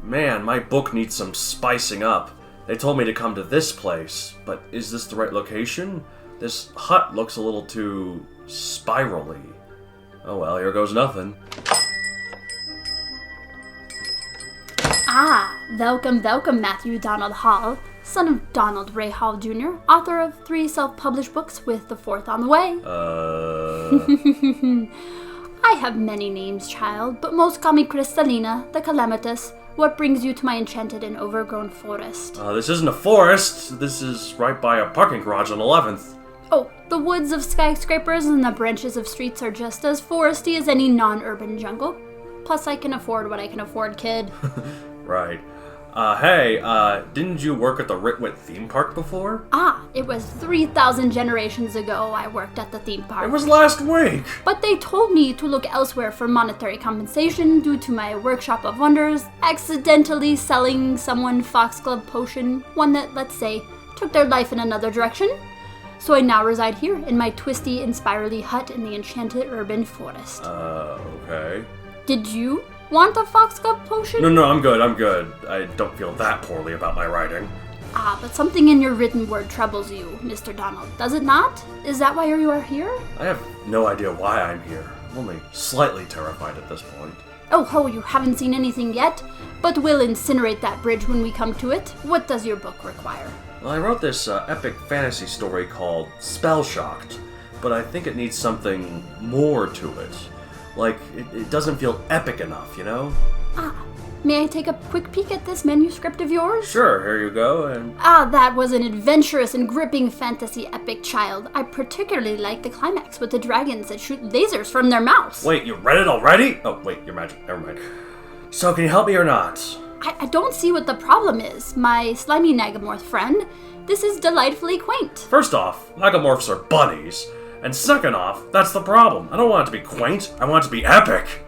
Man, my book needs some spicing up. They told me to come to this place, but is this the right location? This hut looks a little too spirally. Oh well, here goes nothing. Ah, welcome, Matthew Donald Hall, son of Donald Ray Hall Jr., author of 3 self-published books with the 4th on the way. I have many names, child, but most call me Kristalina, the Calamitous. What brings you to my enchanted and overgrown forest? This isn't a forest. This is right by a parking garage on 11th. Oh, the woods of skyscrapers and the branches of streets are just as foresty as any non-urban jungle. Plus, I can afford what I can afford, kid. Right. Hey, didn't you work at the Ritwit theme park before? Ah, it was 3,000 generations ago I worked at the theme park. It was last week! But they told me to look elsewhere for monetary compensation due to my workshop of wonders, accidentally selling someone Foxglove Potion, one that, let's say, took their life in another direction. So I now reside here in my twisty and spirally hut in the enchanted urban forest. Okay. Did you want a Foxglove Potion? No, I'm good. I don't feel that poorly about my writing. Ah, but something in your written word troubles you, Mr. Donald, does it not? Is that why you are here? I have no idea why I'm here. I'm only slightly terrified at this point. Oh ho, you haven't seen anything yet? But we'll incinerate that bridge when we come to it. What does your book require? Well, I wrote this epic fantasy story called Spell Shocked, but I think it needs something more to it. Like, it doesn't feel epic enough, you know? Ah, may I take a quick peek at this manuscript of yours? Sure, here you go, and... Ah, that was an adventurous and gripping fantasy epic, child. I particularly like the climax with the dragons that shoot lasers from their mouths. Wait, you read it already? Oh, wait, you're magic. Never mind. So, can you help me or not? I don't see what the problem is, my slimy Nagamorph friend. This is delightfully quaint. First off, Nagamorphs are bunnies. And second off, that's the problem. I don't want it to be quaint. I want it to be epic.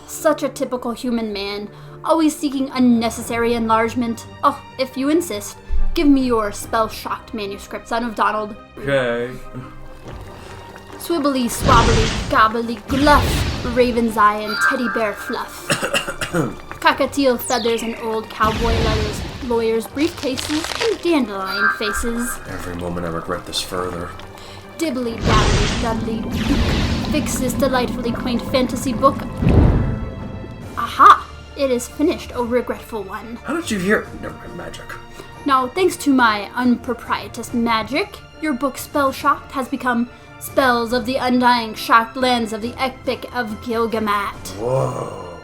Such a typical human man, always seeking unnecessary enlargement. Oh, if you insist, give me your spell-shocked manuscript, son of Donald. Okay. Swibbly, swabbly, gobbly, gluff, raven's eye and teddy bear fluff. Cockatiel feathers and old cowboy leathers, lawyers' briefcases, and dandelion faces. Every moment I regret this further. Dibbly dabbly dudley fix this delightfully quaint fantasy book. Aha! It is finished, O regretful one. How did you hear? Never mind, magic. Now, thanks to my unproprietous magic, your book Spell Shocked has become Spells of the Undying Shocked Lands of the Epic of Gilgamesh. Whoa.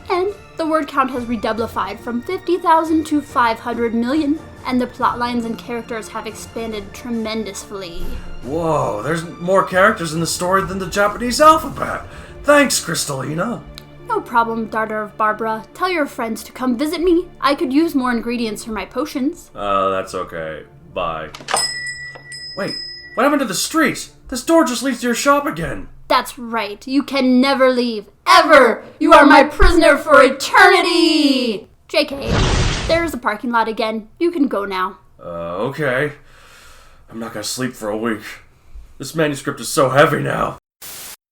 And the word count has redoublified from 50,000 to 500 million, and the plot lines and characters have expanded tremendously. Whoa, there's more characters in the story than the Japanese alphabet. Thanks, Kristalina. No problem, daughter of Barbara. Tell your friends to come visit me. I could use more ingredients for my potions. That's okay. Bye. Wait, what happened to the street? This door just leads to your shop again. That's right. You can never leave. Ever! You are my prisoner for eternity! JK, there's the parking lot again. You can go now. Okay. I'm not gonna sleep for a week. This manuscript is so heavy now.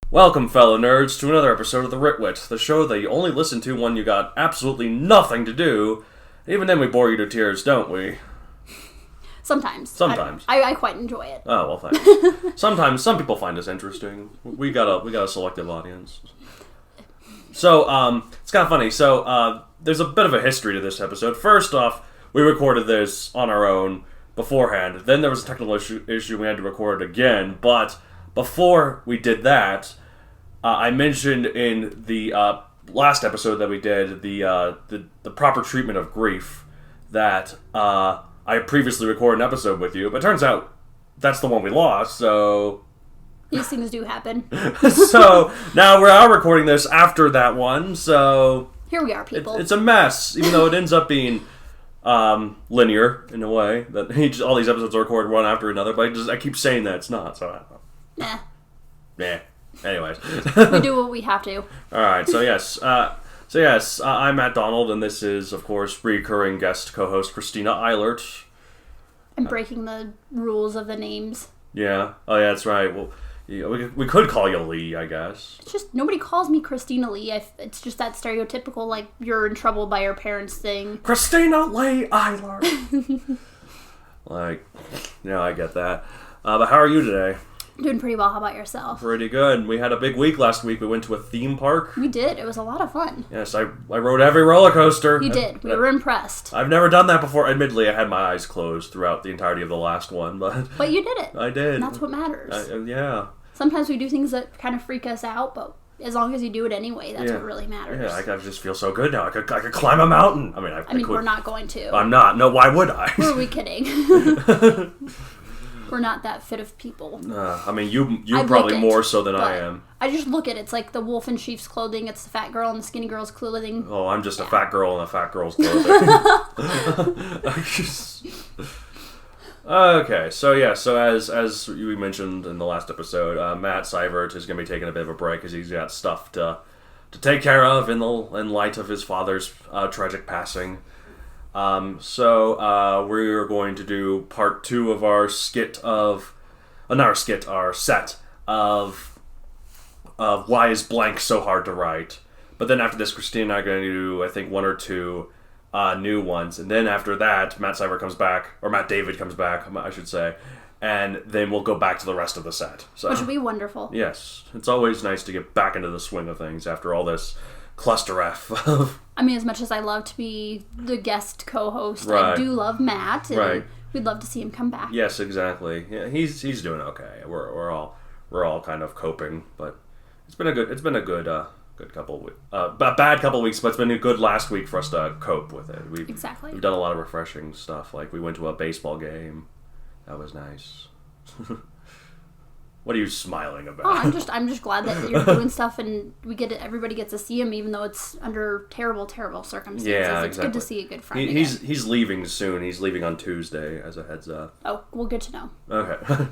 Welcome, fellow nerds, to another episode of The Ritwit, the show that you only listen to when you got absolutely nothing to do. Even then we bore you to tears, don't we? Sometimes. I quite enjoy it. Oh, well, thanks. Sometimes some people find us interesting. We got a selective audience. So, it's kind of funny. So, there's a bit of a history to this episode. First off, we recorded this on our own beforehand. Then there was a technical issue. We had to record it again. But before we did that, I mentioned in the last episode that we did, the proper treatment of grief, that I previously recorded an episode with you. But it turns out that's the one we lost, so... These things do happen. So, now we are recording this after that one, so... Here we are, people. It's a mess, even though it ends up being linear, in a way. That all these episodes are recorded one after another, but I keep saying that it's not, so I don't know. Nah. Anyways. We do what we have to. Alright, so yes. I'm Matt Donald, and this is, of course, recurring guest co-host Christina Eilert. I'm breaking the rules of the names. Yeah. Oh, yeah, that's right. Well, Yeah, we could call you Lee, I guess. It's just, nobody calls me Christina Lee. It's just that stereotypical, like, you're in trouble by your parents thing. Christina Lee Eilert. Like, yeah, I get that. But how are you today? Doing pretty well. How about yourself? Pretty good. We had a big week last week. We went to a theme park. We did. It was a lot of fun. Yes, I rode every roller coaster. You did. We were impressed. I've never done that before. Admittedly, I had my eyes closed throughout the entirety of the last one, but... But you did it. I did. And that's what matters. Yeah. Sometimes we do things that kind of freak us out, but as long as you do it anyway, that's what really matters. Yeah, I just feel so good now. I could climb a mountain. I mean, we're not going to. I'm not. No, why would I? Who are we kidding? We're not that fit of people. I mean, you probably more so than I am. I just look at it. It's like the wolf in sheep's clothing. It's the fat girl and the skinny girl's clothing. Oh, I'm just a fat girl in a fat girl's clothing. Okay, so as we mentioned in the last episode, Matt Seibert is going to be taking a bit of a break because he's got stuff to take care of in light of his father's tragic passing. So we're going to do part 2 of our our set of why is blank so hard to write. But then after this, Christine and I are going to do, I think, 1 or 2 new ones. And then after that, Matt Seibert comes back, or Matt David comes back, I should say. And then we'll go back to the rest of the set. So, which will be wonderful. Yes. It's always nice to get back into the swing of things after all this cluster F. I mean, as much as I love to be the guest co-host, right. I do love Matt, and right. We'd love to see him come back. Yes, exactly. Yeah, he's doing okay. We're all kind of coping, but it's been a good couple of weeks. Bad couple of weeks, but it's been a good last week for us to cope with it. We've done a lot of refreshing stuff. Like we went to a baseball game. That was nice. What are you smiling about? Oh, I'm just glad that you're doing stuff and everybody gets to see him, even though it's under terrible, terrible circumstances. Yeah, it's exactly. good to see a good friend. He's leaving soon. He's leaving on Tuesday, as a heads up. Oh, well, good to know. Okay.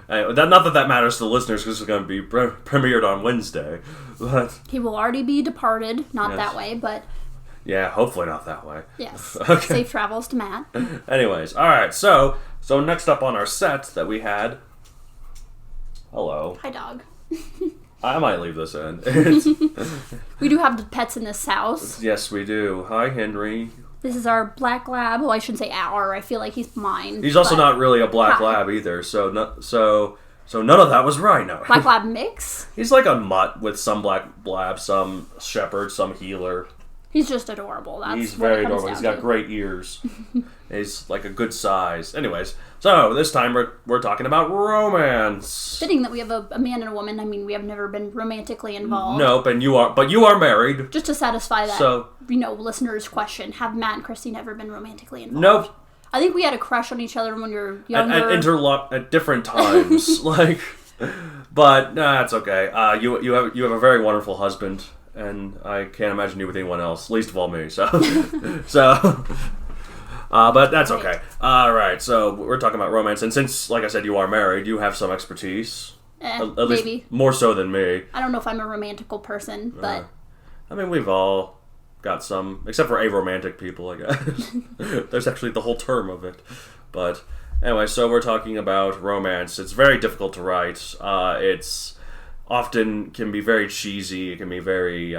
Not that matters to the listeners because it's going to be premiered on Wednesday. But he will already be departed. Not yes. that way, but... Yeah, hopefully not that way. Yes. Okay. Safe travels to Matt. Anyways, alright, so next up on our set that we had... Hello. Hi, dog. I might leave this in. We do have the pets in this house. Yes, we do. Hi, Henry. This is our black lab. Well, I shouldn't say our. I feel like he's mine. He's also not really a black lab either, so none of that was right. No. Black lab mix? He's like a mutt with some black lab, some shepherd, some healer. He's just adorable. He's very adorable. He's got great ears. He's like a good size. Anyways, so this time we're talking about romance. Fitting that we have a man and a woman. I mean, we have never been romantically involved. Nope, but you are married. Just to satisfy that, listener's question: have Matt and Christine ever been romantically involved? Nope. I think we had a crush on each other when we were younger. At different times, but that's okay. You have a very wonderful husband. And I can't imagine you with anyone else, least of all me. So, but that's okay. All right. So we're talking about romance, and since, like I said, you are married, you have some expertise. At least maybe more so than me. I don't know if I'm a romantical person, but I mean, we've all got some, except for aromantic people, I guess. There's actually the whole term of it. But anyway, so we're talking about romance. It's very difficult to write. It's often can be very cheesy. It can be very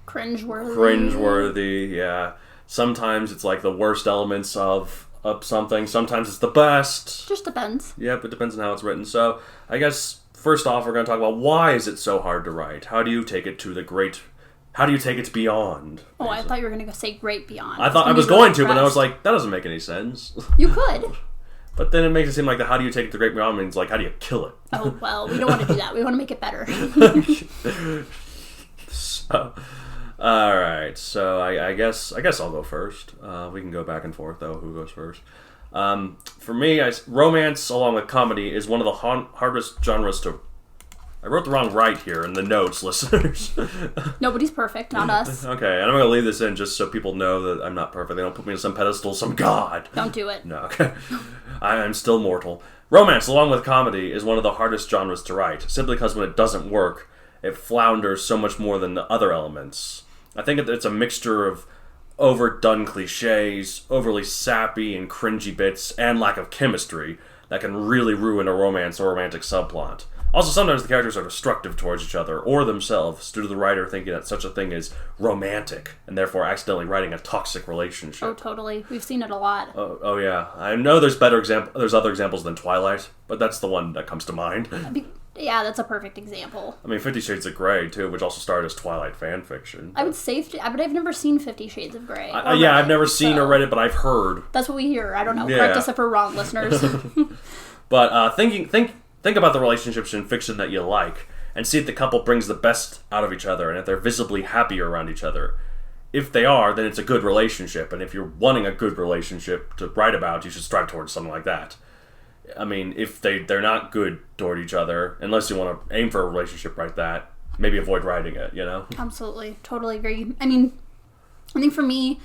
cringeworthy. Yeah. Sometimes it's like the worst elements of something. Sometimes it's the best. Just depends. Yep, it depends on how it's written. So I guess first off, we're going to talk about why is it so hard to write? How do you take it how do you take it beyond? Oh, I thought you were going to say great beyond. I thought I was going to, but I was like, that doesn't make any sense. You could. But then it makes it seem like how do you take it to great beyond means like how do you kill it? Oh, well, we don't want to do that. We want to make it better. So, all right. So I guess I'll go first. We can go back and forth though. Who goes first? For me, romance along with comedy is one of the hardest genres to. I wrote the wrong right here in the notes, listeners. Nobody's perfect, not us. Okay, and I'm going to leave this in just so people know that I'm not perfect. They don't put me on some pedestal, some god. Don't do it. No, okay. I'm still mortal. Romance, along with comedy, is one of the hardest genres to write, simply because when it doesn't work, it flounders so much more than the other elements. I think it's a mixture of overdone cliches, overly sappy and cringy bits, and lack of chemistry that can really ruin a romance or romantic subplot. Also, sometimes the characters are destructive towards each other or themselves due to the writer thinking that such a thing is romantic and therefore accidentally writing a toxic relationship. Oh, totally. We've seen it a lot. Oh yeah. I know there's other examples than Twilight, but that's the one that comes to mind. Yeah, that's a perfect example. I mean, 50 Shades of Grey, too, which also started as Twilight fan fiction. I would say, but I've never seen 50 Shades of Grey. I've never seen or read it, but I've heard. That's what we hear. I don't know. Correct us if we're wrong, listeners. But think about the relationships in fiction that you like, and see if the couple brings the best out of each other, and if they're visibly happier around each other. If they are, then it's a good relationship, and if you're wanting a good relationship to write about, you should strive towards something like that. I mean, if they're not good toward each other, unless you want to aim for a relationship like that, maybe avoid writing it, Absolutely. Totally agree. I mean, I think for me,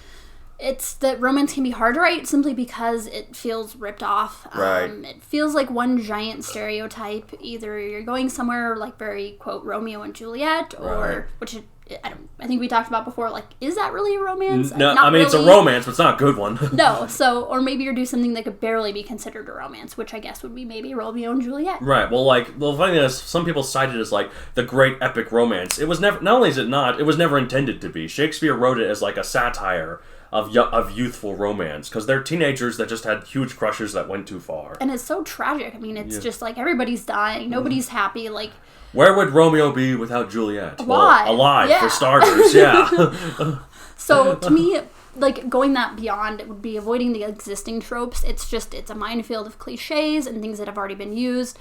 it's that romance can be hard to write simply because it feels ripped off. Right. It feels like one giant stereotype. Either you're going somewhere like very, quote, Romeo and Juliet, or, which I think we talked about before, like, is that really a romance? No, I mean, really. It's a romance, but it's not a good one. No, or maybe you're doing something that could barely be considered a romance, which I guess would be maybe Romeo and Juliet. Right, well, the funny thing is, some people cite it as, like, the great epic romance. It was never, not only is it not, it was never intended to be. Shakespeare wrote it as, like, a satire of youthful romance, because they're teenagers that just had huge crushes that went too far. And it's so tragic. I mean, it's just, like, everybody's dying, nobody's happy, like... Where would Romeo be without Juliet? Alive. Well, alive, for starters, yeah. So, to me, like, going that beyond, it would be avoiding the existing tropes. It's a minefield of cliches and things that have already been used.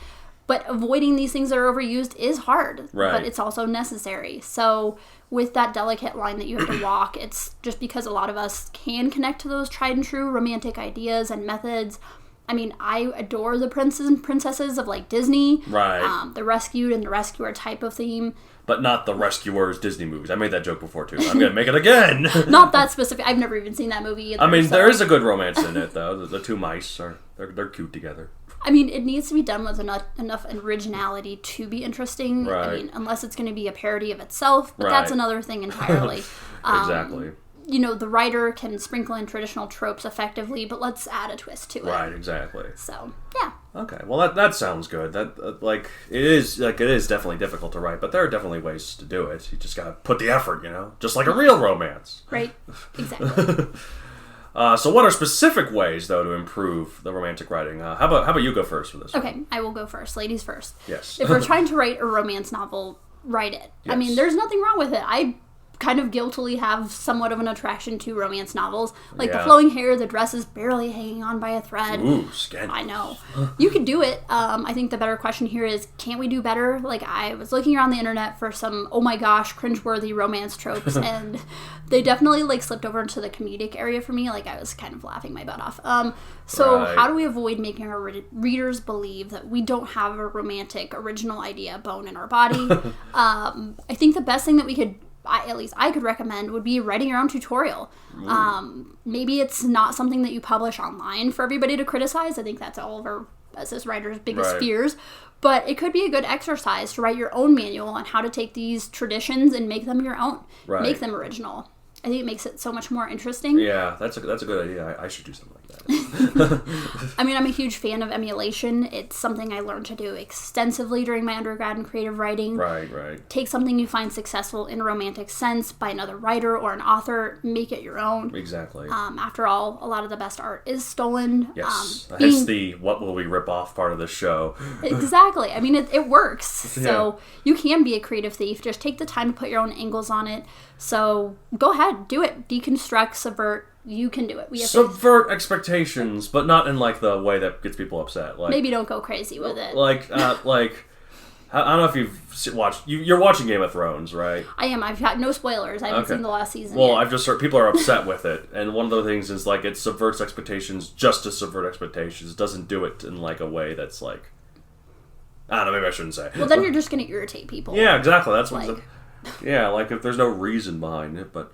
But avoiding these things that are overused is hard. Right. But it's also necessary. So, with that delicate line that you have to walk, it's just because a lot of us can connect to those tried and true romantic ideas and methods. I mean, I adore the princes and princesses of, like, Disney. Right. The rescued and the rescuer type of theme. But not the Rescuers Disney movies. I made that joke before, too. I'm going to make it again. Not that specific. I've never even seen that movie either. I mean, there is a good romance in it, though. The two mice, they're cute together. I mean, it needs to be done with enough originality to be interesting. Right. I mean, unless it's going to be a parody of itself. But that's another thing entirely. Exactly. The writer can sprinkle in traditional tropes effectively, but let's add a twist to it. Right, exactly. So, yeah. Okay, well that sounds good. That it is definitely difficult to write, but there are definitely ways to do it. You just gotta put the effort, just like a real romance. Right, exactly. So what are specific ways, though, to improve the romantic writing? How about you go first for this? Okay, I will go first. Ladies first. Yes. If we're trying to write a romance novel, write it. Yes. I mean, there's nothing wrong with it. I kind of guiltily have somewhat of an attraction to romance novels. Like the flowing hair, the dresses barely hanging on by a thread. Ooh, scandalous. I know. You could do it. I think the better question here is, can't we do better? Like, I was looking around the internet for some, oh my gosh, cringeworthy romance tropes, and they definitely, like, slipped over into the comedic area for me. Like, I was kind of laughing my butt off. How do we avoid making our readers believe that we don't have a romantic, original idea bone in our body? I think the best thing that we could, at least I could recommend, would be writing your own tutorial. Maybe it's not something that you publish online for everybody to criticize. I think that's all of our, as writers' biggest fears. But it could be a good exercise to write your own manual on how to take these traditions and make them your own. Right. Make them original. I think it makes it so much more interesting. Yeah, that's a good idea. I should do something like that. I mean, I'm a huge fan of emulation. It's something I learned to do extensively during my undergrad in creative writing. Right. Take something you find successful in a romantic sense by another writer or an author, make it your own. Exactly. After all, a lot of the best art is stolen. Yes. Hence the what will we rip off part of the show. Exactly. I mean, it works. So you can be a creative thief. Just take the time to put your own angles on it. So go ahead, do it. Deconstruct, subvert. You can do it. Subvert expectations, but not in like the way that gets people upset. Like, maybe don't go crazy with it. I don't know if you've watched. You're watching Game of Thrones, right? I am. I've got no spoilers. I haven't seen the last season. Well, yet. I've just heard people are upset with it, and one of the things is like it subverts expectations just to subvert expectations. It doesn't do it in like a way that's like, I don't know. Maybe I shouldn't say. Well, then you're just going to irritate people. Yeah, exactly. That's what. Like if there's no reason behind it, but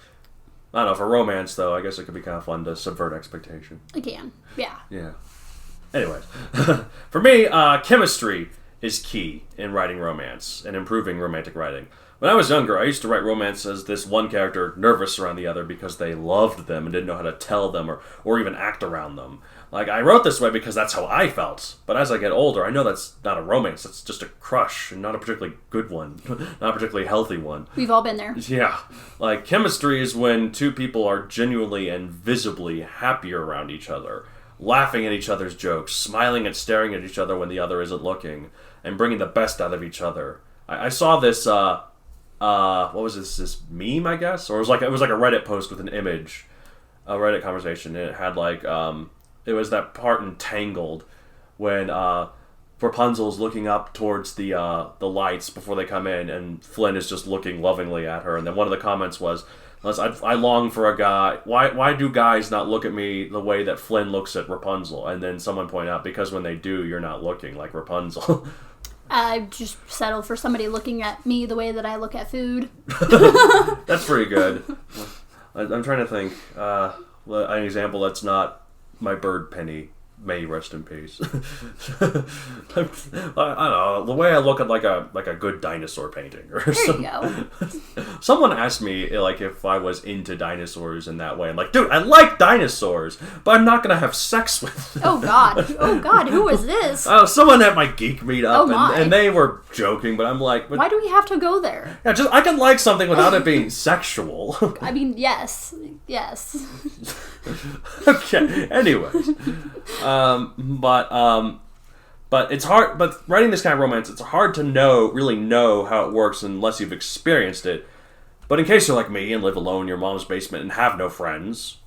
I don't know. For romance, though, I guess it could be kind of fun to subvert expectation. Again, yeah. Yeah. Anyways, for me, chemistry is key in writing romance and improving romantic writing. When I was younger, I used to write romance as this one character nervous around the other because they loved them and didn't know how to tell them or even act around them. Like, I wrote this way because that's how I felt. But as I get older, I know that's not a romance. That's just a crush, and not a particularly good one. Not a particularly healthy one. We've all been there. Yeah. Like, chemistry is when two people are genuinely and visibly happier around each other, laughing at each other's jokes, smiling and staring at each other when the other isn't looking, and bringing the best out of each other. I saw this, what was this meme, I guess? Or it was like a Reddit post with an image, a Reddit conversation, and it had like, it was that part in Tangled when Rapunzel's looking up towards the lights before they come in, and Flynn is just looking lovingly at her. And then one of the comments was, I long for a guy. Why do guys not look at me the way that Flynn looks at Rapunzel? And then someone pointed out, because when they do, you're not looking like Rapunzel. I just settle for somebody looking at me the way that I look at food. That's pretty good. I'm trying to think. An example that's not my bird Penny. May rest in peace. I don't know, the way I look at like a good dinosaur painting or something. There you go. Someone asked me like if I was into dinosaurs in that way. I'm like, dude, I like dinosaurs, but I'm not gonna have sex with them. Oh God, who is this? Someone at my geek meetup, and they were joking, but I'm like, why do we have to go there? Yeah, I can like something without it being sexual. I mean, yes. Okay. Anyways, but it's hard. But writing this kind of romance, it's hard to really know how it works unless you've experienced it. But in case you're like me and live alone in your mom's basement and have no friends,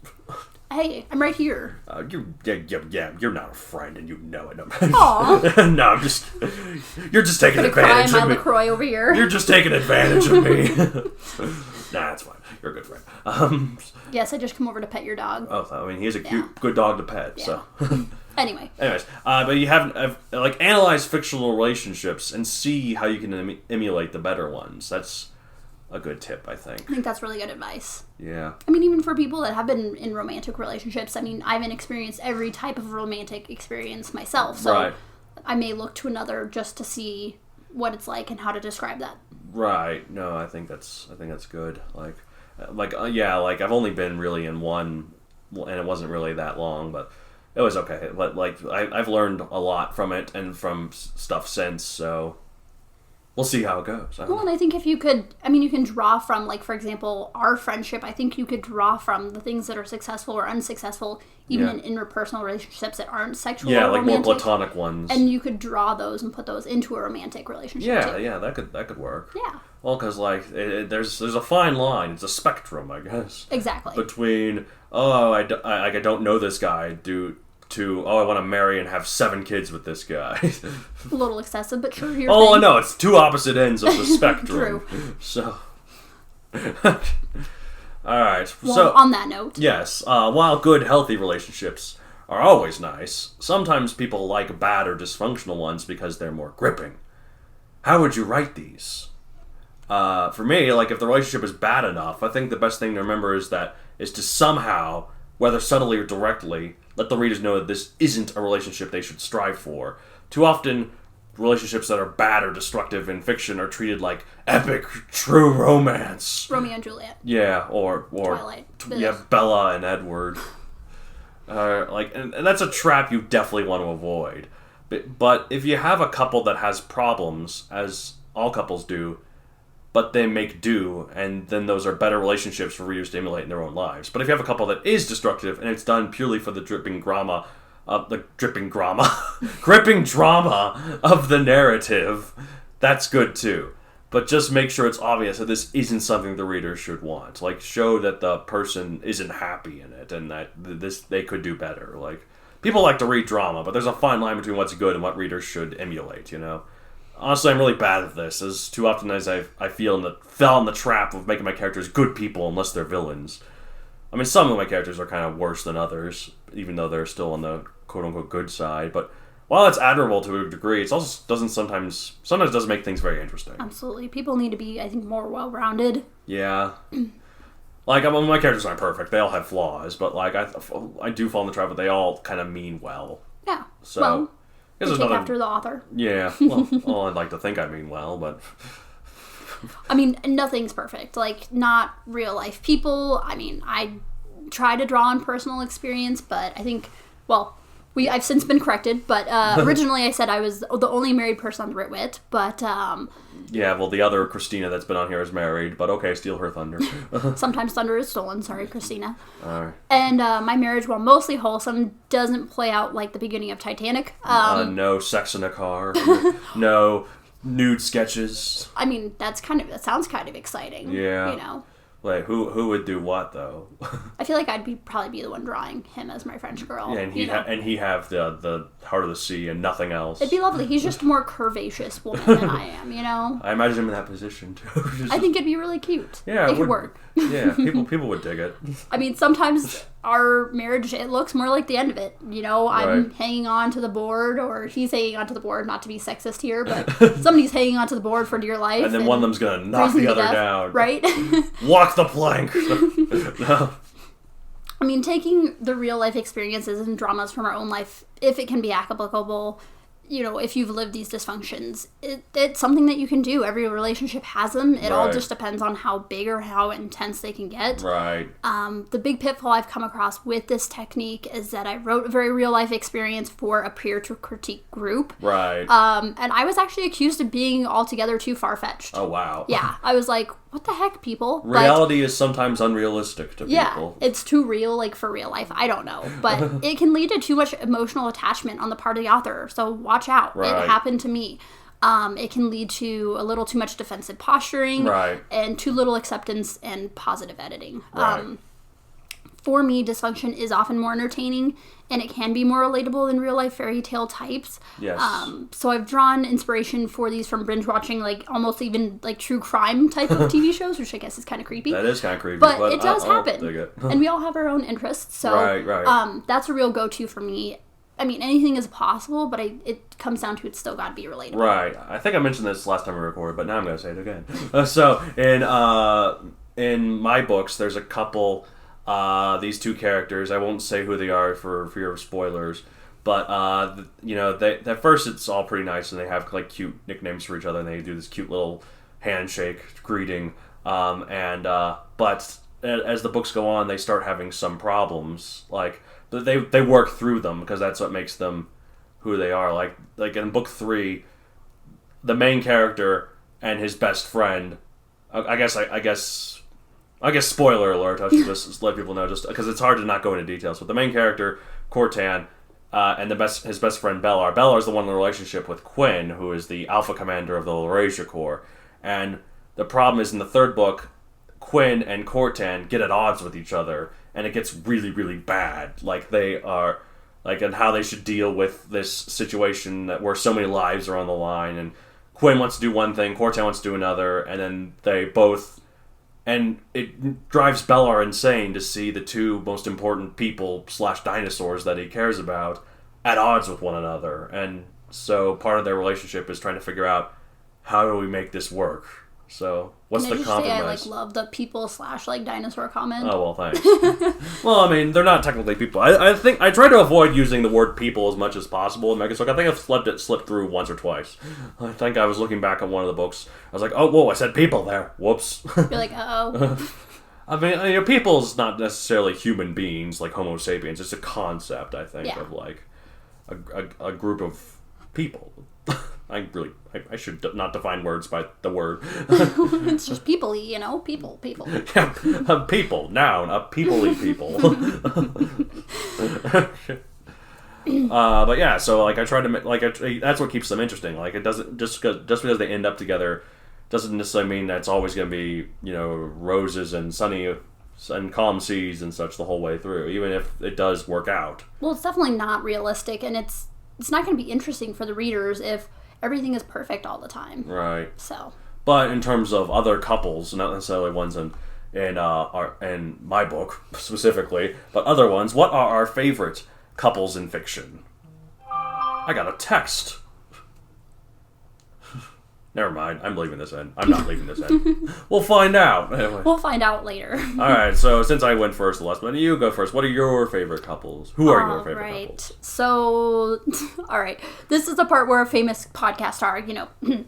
hey, I'm right here. You're not a friend, and you know it. Aww. No, you're just taking advantage cry of me. LaCroix over here. You're just taking advantage of me. Nah, that's fine. You're a good friend. Yes, I just come over to pet your dog. Oh, I mean, he's a cute, good dog to pet. Yeah. So. Anyways, but you have like analyze fictional relationships and see how you can emulate the better ones. That's a good tip, I think. I think that's really good advice. Yeah. I mean, even for people that have been in romantic relationships, I mean, I haven't experienced every type of romantic experience myself, so right. I may look to another just to see what it's like and how to describe that. Right. No, I think that's good. Like I've only been really in one, and it wasn't really that long, but it was okay. But like I've learned a lot from it and from stuff since, so we'll see how it goes. Well, and I think if you could, I mean, you can draw from, like, for example, our friendship. I think you could draw from the things that are successful or unsuccessful, even in interpersonal relationships that aren't sexual or romantic. More platonic ones. And you could draw those and put those into a romantic relationship, too. Yeah, that could work. Yeah. Well, because, like, there's a fine line. It's a spectrum, I guess. Exactly. Between, I don't know this guy, to, I want to marry and have 7 kids with this guy. A little excessive, but sure. I know. It's two opposite ends of the spectrum. True. So, all right. Well, so, on that note. Yes. While good, healthy relationships are always nice, sometimes people like bad or dysfunctional ones because they're more gripping. How would you write these? For me, like, if the relationship is bad enough, I think the best thing to remember is to somehow, whether subtly or directly, let the readers know that this isn't a relationship they should strive for. Too often, relationships that are bad or destructive in fiction are treated like epic, true romance. Romeo and Juliet. Yeah, or Twilight. Bella and Edward. And that's a trap you definitely want to avoid. But if you have a couple that has problems, as all couples do, but they make do, and then those are better relationships for readers to emulate in their own lives. But if you have a couple that is destructive, and it's done purely for the gripping drama of the narrative, that's good too. But just make sure it's obvious that this isn't something the reader should want. Like, show that the person isn't happy in it, and that they could do better. Like, people like to read drama, but there's a fine line between what's good and what readers should emulate, you know? Honestly, I'm really bad at this, as too often as I fell in the trap of making my characters good people unless they're villains. I mean, some of my characters are kind of worse than others, even though they're still on the quote-unquote good side, but while it's admirable to a degree, it also sometimes doesn't make things very interesting. Absolutely. People need to be, I think, more well-rounded. Yeah. Like, my characters aren't perfect. They all have flaws, but, like, I do fall in the trap, but they all kind of mean well. Yeah. So, Guess take after the author. Yeah. Well, I'd like to think I mean well, but... I mean, nothing's perfect. Like, not real life people. I mean, I try to draw on personal experience, but I think, well, I've since been corrected, but originally I said I was the only married person on the Ritwit, but... yeah, well, the other Christina that's been on here is married, but okay, steal her thunder. Sometimes thunder is stolen, sorry, Christina. Alright. And my marriage, while mostly wholesome, doesn't play out like the beginning of Titanic. No sex in a car, no nude sketches. I mean, that sounds kind of exciting. Yeah. You know? Like, who would do what, though? I feel like I'd probably be the one drawing him as my French girl. Yeah, and he'd have the heart of the sea and nothing else. It'd be lovely. He's just a more curvaceous woman than I am, you know? I imagine him in that position, too. I think it'd be really cute. Yeah, it could work. Yeah, people would dig it. I mean, sometimes our marriage, it looks more like the end of it. You know, I'm hanging on to the board, or he's hanging on to the board, not to be sexist here, but somebody's hanging on to the board for dear life. And then one of them's going to knock the other down. Right? Walk the plank. No. I mean, taking the real life experiences and dramas from our own life, if it can be applicable, you know, if you've lived these dysfunctions, it's something that you can do. Every relationship has them. It all just depends on how big or how intense they can get. Right. The big pitfall I've come across with this technique is that I wrote a very real life experience for a peer to critique group. Right. And I was actually accused of being altogether too far-fetched. Oh, wow. Yeah. I was like, what the heck, people? Reality is sometimes unrealistic to people. Yeah, it's too real, like, for real life. I don't know. But it can lead to too much emotional attachment on the part of the author. So watch out. Right. It happened to me. It can lead to a little too much defensive posturing. Right. And too little acceptance and positive editing. Right. For me, dysfunction is often more entertaining, and it can be more relatable than real-life fairy tale types. Yes. So I've drawn inspiration for these from binge-watching, like, almost even, like, true crime type of TV shows, which I guess is kind of creepy. That is kind of creepy. But it does happen. I'll dig it. And we all have our own interests, so right. That's a real go-to for me. I mean, anything is possible, but it comes down to it's still got to be relatable. Right. I think I mentioned this last time we recorded, but now I'm going to say it again. So, in my books, there's a couple... these two characters, I won't say who they are for fear of spoilers, but you know, at first it's all pretty nice, and they have like cute nicknames for each other, and they do this cute little handshake greeting. But as the books go on, they start having some problems. Like they work through them because that's what makes them who they are. Like in book 3, the main character and his best friend. I guess spoiler alert, I should just let people know, just because it's hard to not go into details. But the main character, Cortan, and his best friend, Bellar. Bellar is the one in the relationship with Quinn, who is the alpha commander of the Laurasia Corps. And the problem is, in the 3rd book, Quinn and Cortan get at odds with each other, and it gets really, really bad. Like, they are, like, and how they should deal with this situation where so many lives are on the line, and Quinn wants to do one thing, Cortan wants to do another, and then they both... And it drives Bellar insane to see the two most important people / dinosaurs that he cares about at odds with one another. And so part of their relationship is trying to figure out, how do we make this work? So what's the compromise? I love the people / dinosaur comment. Oh, well, thanks. Well, I mean, they're not technically people. I think I try to avoid using the word people as much as possible in Megasook. I think I've slipped through once or twice. I think I was looking back at one of the books. I was like, oh, whoa, I said people there. Whoops. You're like, uh-oh. I mean, you know, people's not necessarily human beings like Homo sapiens. It's a concept, I think, of like a group of people. I should not define words by the word. It's just people-y, you know? People. Yeah, a people, noun, a people-y people. But yeah, so like I try to that's what keeps them interesting. Like it doesn't just because they end up together doesn't necessarily mean that it's always going to be, you know, roses and sunny and calm seas and such the whole way through, even if it does work out. Well, it's definitely not realistic, and it's not going to be interesting for the readers if everything is perfect all the time. Right. So. But in terms of other couples, not necessarily ones in my book specifically, but other ones, what are our favorite couples in fiction? I got a text. Never mind. I'm leaving this in. I'm not leaving this in. We'll find out. Anyway. We'll find out later. All right. So since I went first, last one, you go first. What are your favorite couples? Who are your favorite couples? So, all right. This is the part where famous podcast star,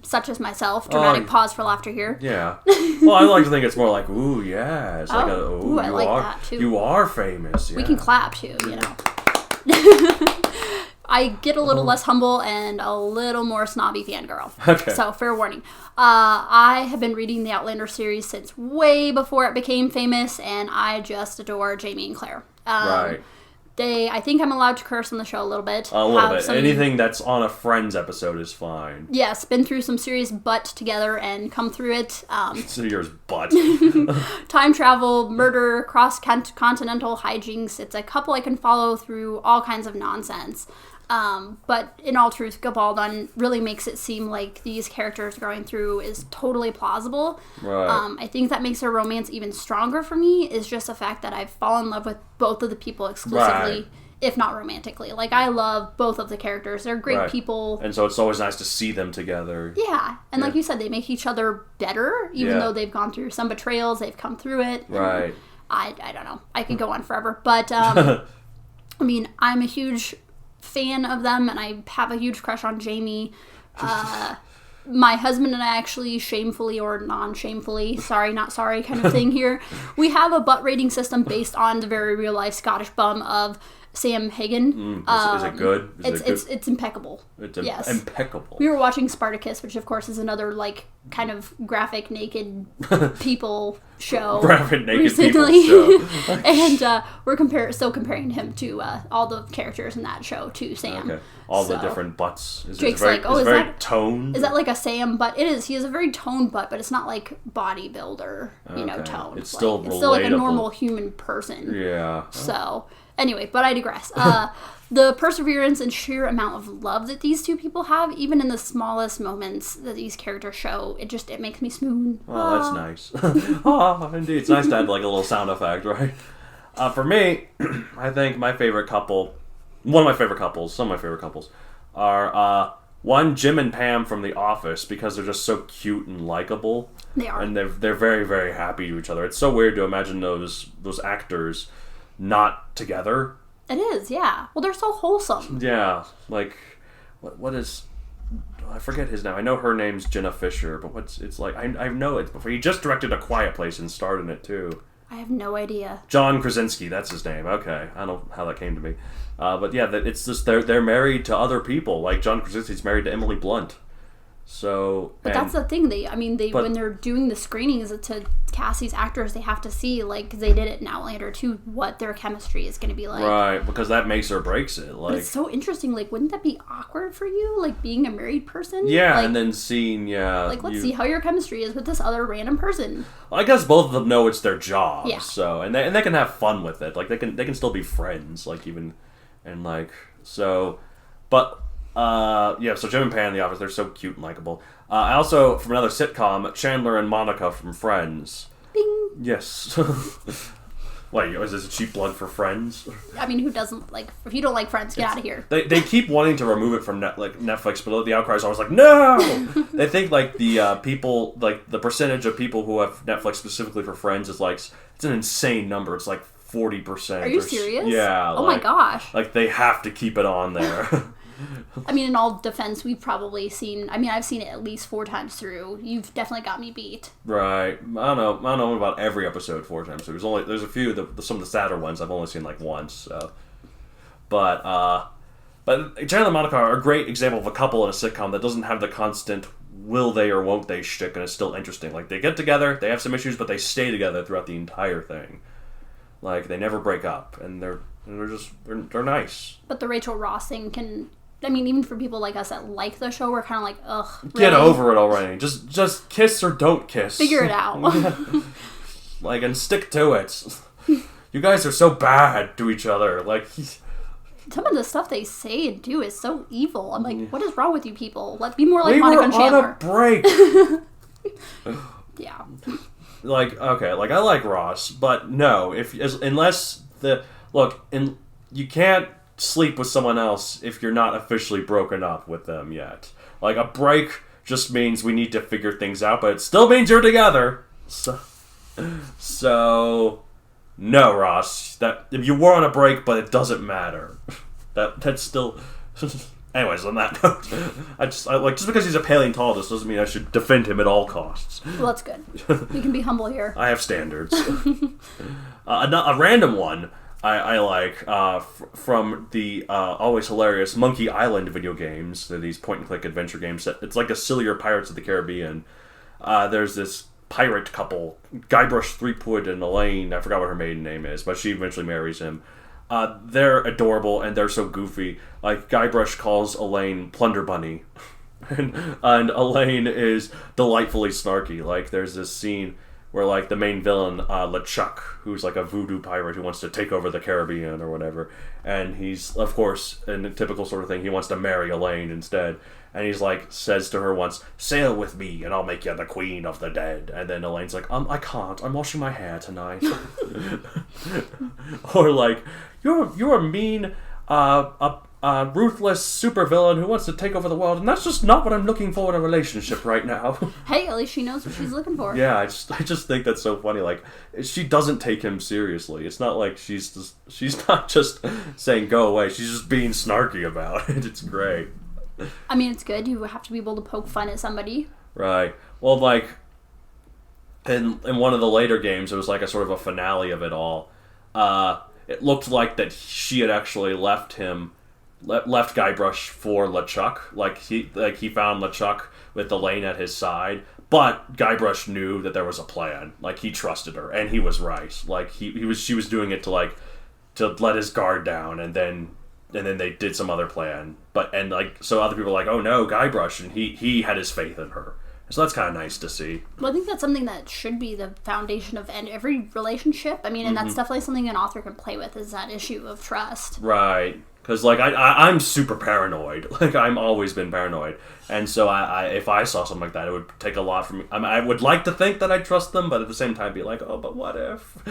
such as myself, dramatic pause for laughter here. Yeah. Well, I like to think it's more like, ooh, yeah. It's like I like that too. You are famous. Yeah. We can clap too, I get a little less humble and a little more snobby fangirl. Okay. So, fair warning. I have been reading the Outlander series since way before it became famous, and I just adore Jamie and Claire. Right. I think I'm allowed to curse on the show a little bit. A little bit. Anything that's on a Friends episode is fine. Yes, been through some serious butt together and come through it. Serious butt. Time travel, murder, cross-continental hijinks. It's a couple I can follow through all kinds of nonsense. But in all truth, Gabaldon really makes it seem like these characters going through is totally plausible. Right. I think that makes their romance even stronger for me is just the fact that I've fallen in love with both of the people exclusively, if not romantically. Like, I love both of the characters. They're great people. And so it's always nice to see them together. Yeah. And like you said, they make each other better, even though they've gone through some betrayals. They've come through it. Right. I don't know. I could go on forever. But, I mean, I'm a huge fan of them, and I have a huge crush on Jamie. My husband and I actually shamefully or non-shamefully, sorry, not sorry kind of thing here, we have a butt rating system based on the very real-life Scottish bum of Sam Hagen. Is it good? It's impeccable. It's yes. impeccable. We were watching Spartacus, which of course is another like kind of graphic naked people show. Graphic naked recently. people show. And we're still comparing him to all the characters in that show to Sam. Okay. All the different butts. Drake's like, is that toned? Is that like a Sam butt? It is. He has a very toned butt, but it's not like bodybuilder, toned. It's still it's still like a normal human person. Yeah. So anyway, but I digress. The perseverance and sheer amount of love that these two people have, even in the smallest moments that these characters show, it makes me swoon. Oh, that's nice. Oh, indeed. It's nice to add like a little sound effect, right? For me, I think some of my favorite couples are one, Jim and Pam from The Office, because they're just so cute and likable. They are. And they're very, very happy to each other. It's so weird to imagine those actors not together. It is, yeah. Well, they're so wholesome. Yeah, like what is? I forget his name. I know her name's Jenna Fisher, but I know it before. He just directed A Quiet Place and starred in it too. I have no idea. John Krasinski, that's his name. Okay, I don't know how that came to me, but yeah, it's just they're married to other people. Like John Krasinski's married to Emily Blunt. So, but that's the thing. When they're doing the screenings to cast these actors, they have to see, like, 'cause they did it in Outlander too, what their chemistry is going to be like. Right, because that makes or breaks it. Like, but it's so interesting. Like, wouldn't that be awkward for you? Like, being a married person? Yeah, like, and then seeing, Like, let's see how your chemistry is with this other random person. I guess both of them know it's their job. Yeah. So, and they can have fun with it. Like, they can still be friends. Like, even, and like, so, but, so Jim and Pam in The Office, they're so cute and likable. I also, from another sitcom, Chandler and Monica from Friends. Bing! Yes. Wait, is this a cheap plug for Friends? I mean, who doesn't like? If you don't like Friends, get out of here. They keep wanting to remove it from Netflix, but the outcry is always like, no. They think like the people, like the percentage of people who have Netflix specifically for Friends is like it's an insane number. It's like 40%. Are you serious? Yeah. Oh my gosh. Like they have to keep it on there. I mean, in all defense, we've probably seen... I mean, I've seen it at least 4 times through. You've definitely got me beat. Right. I don't know about every episode 4 times through. There's a few, some of the sadder ones I've only seen like once. So. But Chandler and Monica are a great example of a couple in a sitcom that doesn't have the constant will they or won't they shtick, and it's still interesting. Like, they get together, they have some issues, but they stay together throughout the entire thing. Like, they never break up, and they're nice. But the Rachel Ross thing can... I mean, even for people like us that like the show, we're kind of like, ugh, really? Get over it already. Just kiss or don't kiss. Figure it out. Like, and stick to it. You guys are so bad to each other. Like, some of the stuff they say and do is so evil. I'm like, what is wrong with you people? Let's be more like Monica and Chandler. We were on a break. Yeah. Like, okay, like, I like Ross, but no, you can't sleep with someone else if you're not officially broken up with them yet. Like, a break just means we need to figure things out, but it still means you're together. So no, Ross. That if you were on a break, but it doesn't matter. That's still. Anyways, on that note, just because he's a paleontologist doesn't mean I should defend him at all costs. Well, that's good. We can be humble here. I have standards. A random one I like from the always hilarious Monkey Island video games. They're these point-and-click adventure games. It's like a sillier Pirates of the Caribbean. There's this pirate couple, Guybrush Threepwood and Elaine. I forgot what her maiden name is, but she eventually marries him. They're adorable and they're so goofy. Like Guybrush calls Elaine Plunder Bunny, and Elaine is delightfully snarky. Like there's this scene where like the main villain LeChuck, who's like a voodoo pirate who wants to take over the Caribbean or whatever, and he's of course in the typical sort of thing he wants to marry Elaine instead. And he's like, says to her once, "Sail with me and I'll make you the queen of the dead." And then Elaine's like, I can't. I'm washing my hair tonight." Or like, you're a mean, ruthless supervillain who wants to take over the world, and that's just not what I'm looking for in a relationship right now. Hey, at least she knows what she's looking for. Yeah, I just think that's so funny. Like, she doesn't take him seriously. It's not like she's not just saying go away. She's just being snarky about it. It's great. I mean, it's good. You have to be able to poke fun at somebody. Right. Well, like, in one of the later games, it was like a sort of a finale of it all. It looked like that she had actually left Guybrush for LeChuck. Like he found LeChuck with Elaine at his side, but Guybrush knew that there was a plan. Like he trusted her, and he was right. Like she was doing it to let his guard down, and then they did some other plan. So other people were like, "Oh no, Guybrush," and he had his faith in her. So that's kind of nice to see. Well, I think that's something that should be the foundation of every relationship. I mean, and that's definitely something an author can play with, is that issue of trust. Right. Because, like, I'm super paranoid. Like, I've always been paranoid. And so if I saw something like that, it would take a lot from me. I mean, I would like to think that I trust them, but at the same time be like, oh, but what if?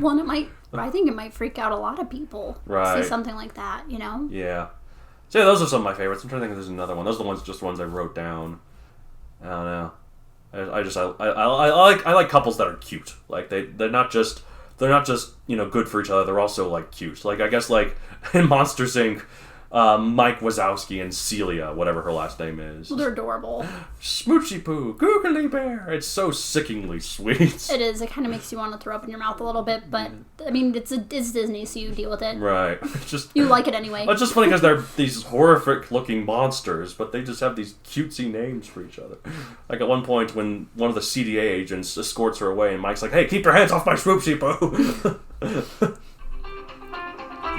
Well, and I think it might freak out a lot of people. Right. See something like that, you know? Yeah. So yeah, those are some of my favorites. I'm trying to think if there's another one. Those are the ones I wrote down. I don't know. I like couples that are cute. Like they're not just good for each other. They're also like cute. Like I guess like in Monsters Inc. Mike Wazowski and Celia, whatever her last name is. Well, they're adorable. Smoochy Poo, Googly Bear. It's so sickeningly sweet. It is. It kind of makes you want to throw up in your mouth a little bit, but I mean, it's Disney, so you deal with it. Right. You like it anyway. It's just funny because they're these horrific-looking monsters, but they just have these cutesy names for each other. Like at one point, when one of the CDA agents escorts her away, and Mike's like, "Hey, keep your hands off my Swoopsy Poo."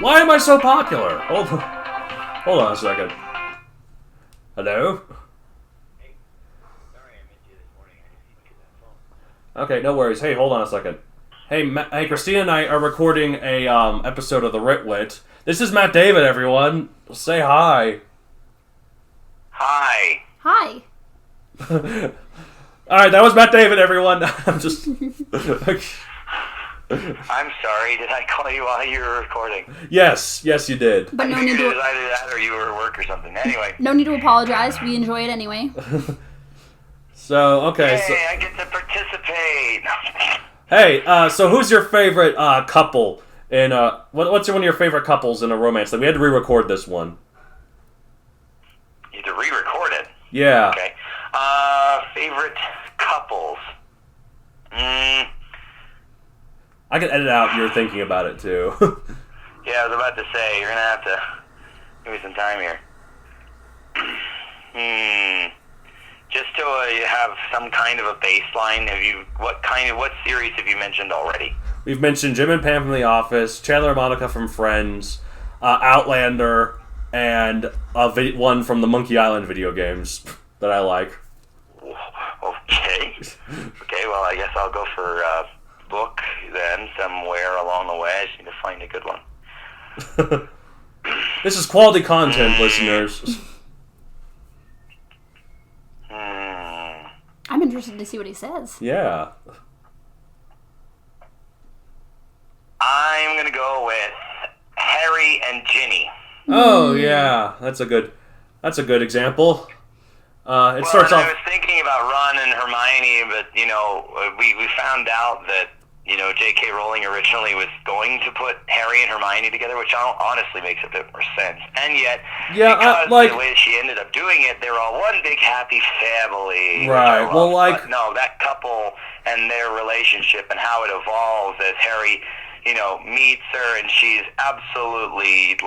Why am I so popular? Hold on a second. Hello? Hey, sorry I missed you this morning. I just need to get that phone. Okay, no worries. Hey, hold on a second. Hey, Christina and I are recording a episode of the Ritwit. This is Matt David, everyone. Say hi. Hi. Hi. All right, that was Matt David, everyone. I'm just. I'm sorry. Did I call you while you were recording? Yes, you did. But no I need figured to. it was either that or you were at work or something. Anyway. No need to apologize. We enjoy it anyway. So okay. Hey, I get to participate. Hey, so who's your favorite couple in what's one of your favorite couples in a romance? Like we had to re-record this one. You had to re-record it. Yeah. Okay. Favorite couples. I can edit out your thinking about it too. Yeah, I was about to say you're gonna have to give me some time here. Just to have some kind of a baseline. What series have you mentioned already? We've mentioned Jim and Pam from The Office, Chandler and Monica from Friends, Outlander, and one from the Monkey Island video games that I like. Okay. Okay, well, I guess I'll go for book then, somewhere along the way. I just need to find a good one. This is quality content, listeners. I'm interested to see what he says. Yeah. I'm going to go with Harry and Ginny. Oh, yeah. That's a good example. It starts off. I was thinking about Ron and Hermione, but we found out that J.K. Rowling originally was going to put Harry and Hermione together, which honestly makes a bit more sense. And yet, because the way she ended up doing it, they were all one big happy family. Right. Well, but no, that couple and their relationship and how it evolves as Harry, meets her, and she's absolutely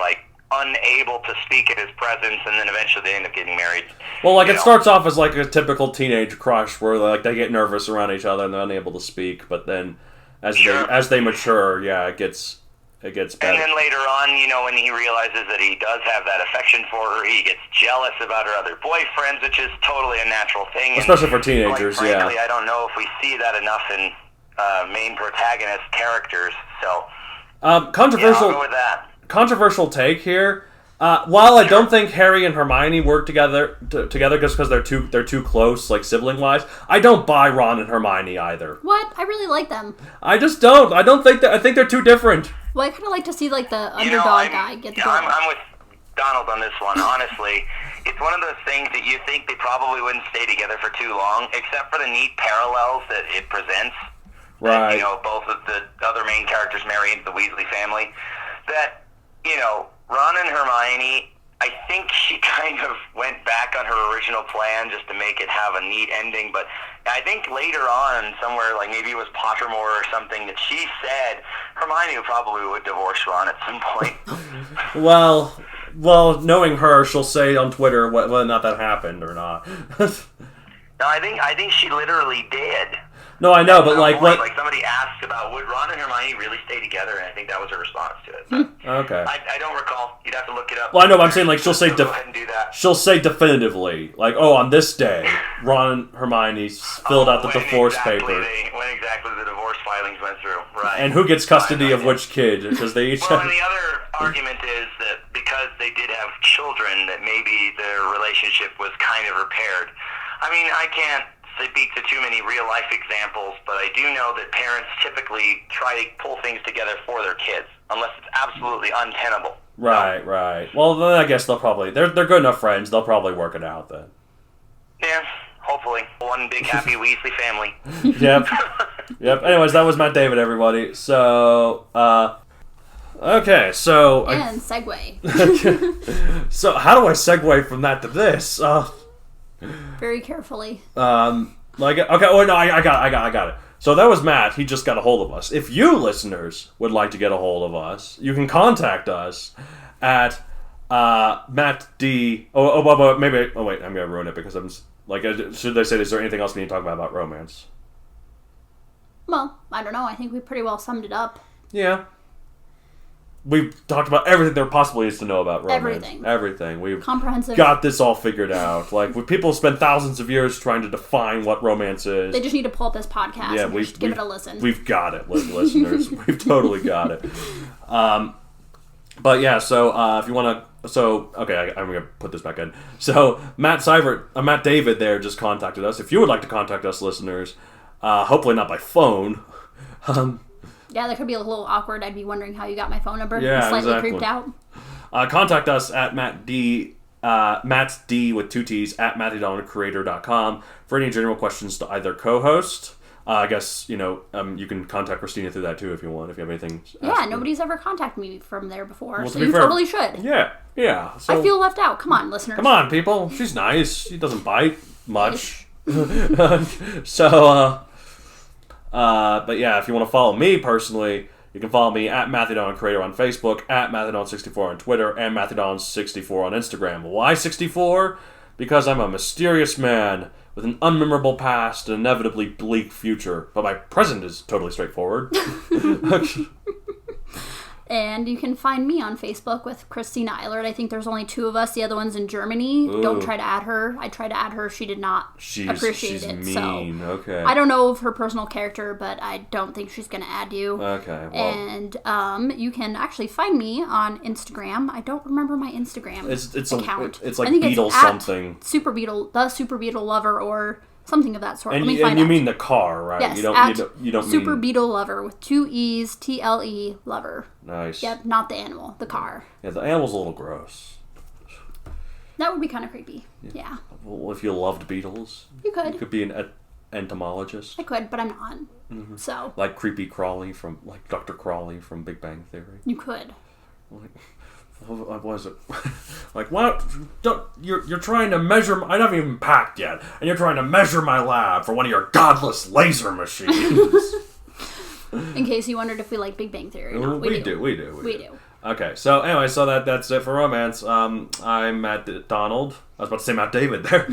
unable to speak at his presence, and then eventually they end up getting married. Well, it starts off as a typical teenage crush where they get nervous around each other and they're unable to speak, but then as they mature, it gets better. And then later on, when he realizes that he does have that affection for her, he gets jealous about her other boyfriends, which is totally a natural thing. Especially for teenagers, frankly, I don't know if we see that enough in main protagonist characters. So, controversial. I'll go with that. Controversial take here. While I don't think Harry and Hermione work together just because they're too close, sibling wise, I don't buy Ron and Hermione either. What? I really like them. I just don't. I don't think that. I think they're too different. Well, I kind of like to see the underdog guy get the goal. I'm with Donald on this one. Honestly, it's one of those things that you think they probably wouldn't stay together for too long, except for the neat parallels that it presents. Right. That, both of the other main characters marry into the Weasley family. That. Ron and Hermione, I think she kind of went back on her original plan just to make it have a neat ending, but I think later on, somewhere, maybe it was Pottermore or something, that she said Hermione probably would divorce Ron at some point. well, knowing her, she'll say on Twitter whether or not that happened or not. No, I think she literally did. No, I know, but what? Somebody asked about would Ron and Hermione really stay together, and I think that was her response to it. Okay. I don't recall. You'd have to look it up. Well, I know, but I'm saying she'll say go ahead and do that. She'll say definitively, on this day, Ron and Hermione filled out the divorce paper. When exactly the divorce filings went through, right? And who gets custody of which kid? Because they each. Well, and the other argument is that because they did have children, that maybe their relationship was kind of repaired. I mean, I can't speak to too many real-life examples, but I do know that parents typically try to pull things together for their kids, unless it's absolutely untenable. Right, right. Well, then I guess they're good enough friends. They'll probably work it out then. Yeah, hopefully. One big happy Weasley family. Yep. Yep. Anyways, that was Matt David, everybody. So, okay, so... And segue. So, how do I segue from that to this? Very carefully. Okay. Oh no, I got it. So that was Matt. He just got a hold of us. If you listeners would like to get a hold of us, you can contact us at Matt D. Maybe. Oh wait, I'm gonna ruin it because I'm should I say? Is there anything else we need to talk about romance? Well, I don't know. I think we pretty well summed it up. Yeah. We've talked about everything there possibly is to know about romance. Everything. We've comprehensive. Got this all figured out. People spend thousands of years trying to define what romance is. They just need to pull up this podcast and just give it a listen. We've got it, listeners. We've totally got it. But yeah, so if you want to... So, okay, I'm going to put this back in. So, Matt David there just contacted us. If you would like to contact us, listeners, hopefully not by phone... Yeah, that could be a little awkward. I'd be wondering how you got my phone number. Yeah, I'm slightly exactly. creeped out. Contact us at Matt's D with 2 T's at MatthewDonaldCreator.com for any general questions to either co-host. I guess, you can contact Christina through that too if you want, if you have anything. Yeah, nobody's ever contacted me from there before, well, so you totally should. Yeah. So, I feel left out. Come on, listeners. Come on, people. She's nice. She doesn't bite much. So, but yeah, if you want to follow me personally, you can follow me at MatthewDonCreator on Facebook, at MatthewDon64 on Twitter, and MatthewDon64 on Instagram. Why 64? Because I'm a mysterious man with an unmemorable past and inevitably bleak future, but my present is totally straightforward. And you can find me on Facebook with Christina Eilert. I think there's only 2 of us. The other one's in Germany. Ooh. Don't try to add her. I tried to add her. She did not appreciate it. She's mean. So okay. I don't know of her personal character, but I don't think she's going to add you. Okay. Well. And you can actually find me on Instagram. I don't remember my Instagram account. It's like Beetle something. Super Beetle, the Super Beetle Lover, or something of that sort. And, Let me find you out. mean the car, right? Yes, you don't Super mean... Beetle Lover with 2 E's, TLE Lover. Nice. Yep, not the animal, the car. Yeah, the animal's a little gross. That would be kind of creepy. Yeah. Well, if you loved Beatles, You could. You could be an entomologist. I could, but I'm not. Mm-hmm. So. Like Creepy Crawley like Dr. Crawley from Big Bang Theory. You could. What was it? Like, what? You're trying to measure... I haven't even packed yet. And you're trying to measure my lab for one of your godless laser machines. In case you wondered if we like Big Bang Theory or not. We do. We do. Okay, so anyway, that's it for romance. I'm Matt Donald. I was about to say Matt David there.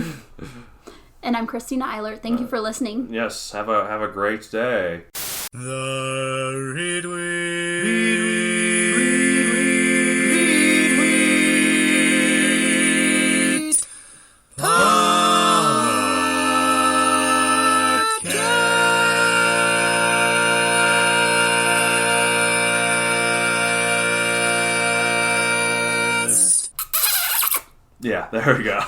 And I'm Christina Eilert. Thank you for listening. Yes, have a great day. The Read Yeah, there we go.